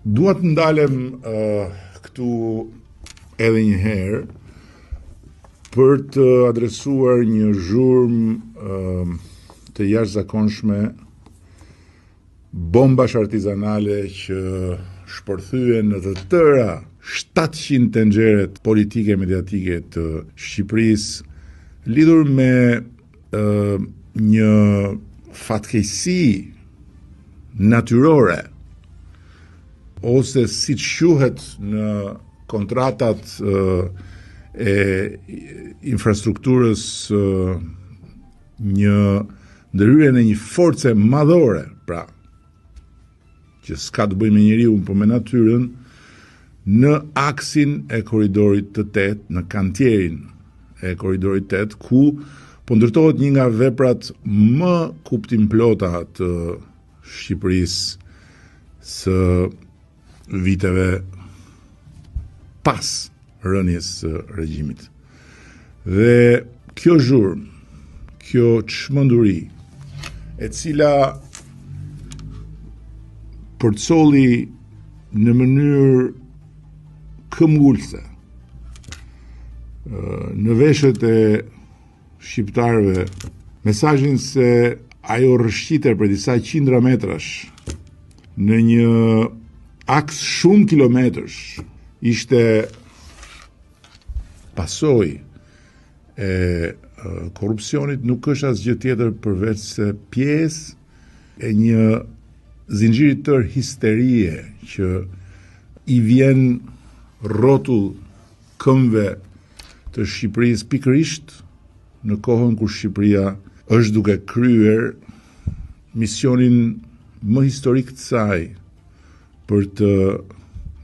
Dua të ndalem këtu edhe një herë për të adresuar një zhurmë të jashtëzakonshme bombash artizanale që shpërthyen në të tëra 700 tenxheret politike e mediatike të Shqipërisë lidhur me një fatkeqësi natyrore ose si quhet në kontratat e infrastrukturës një ndërhyrje në një force madhore, pra, që s'ka të bëjë me njeriu, por me natyrën, në aksin e korridorit të 8, në kantierin e korridorit 8, ku po ndërtohet një nga veprat më kuptimplota të Shqipërisë së viteve pas rënies së regjimit. Dhe kjo zhurmë, kjo çmenduri, e cila përcolli në mënyrë këmbgulse në veshët e shqiptarëve mesazhin se ajo rrëshqiter për disa qindra metrash në një aks shumë kilometrësh ishte pasojë e korrupsionit, nuk është asgjë tjetër përveç se pjesë e një zinxhiri tërë histerie që i vjen rrotull këmbëve të Shqipërisë pikërisht në kohën kur Shqipëria është duke kryer misionin më historik të saj për të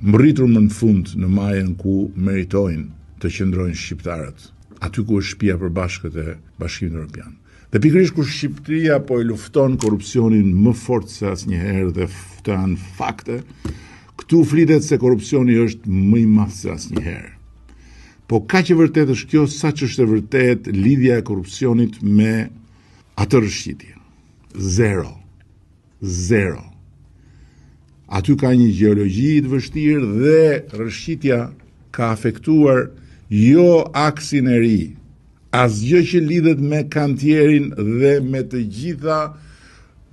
mbërritur më në fund në majën ku meritojnë të qëndrojnë shqiptarët, aty ku është shtëpia e përbashkët e Bashkimit Evropian. Dhe pikërisht kur Shqipëria po e lufton korrupsionin më fort se asnjëherë dhe të janë fakte, këtu flitet se korrupsioni është më i madh se asnjëherë. Po kaq e vërtetë është kjo sa që është e vërtetë lidhja e korrupsionit me atë rrëshqitje. Zero. Aty ka një gjeologji të vështirë dhe rrëshqitja ka afektuar jo aksin e ri, asgjë që lidhet me kantierin dhe me të gjitha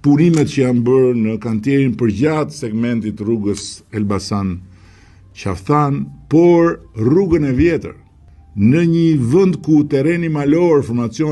punimet që janë bërë në kantierin përgjatë segmentit rrugës Elbasan-Qafthan, por rrugën e vjetër, në një vend ku terreni malor, formacion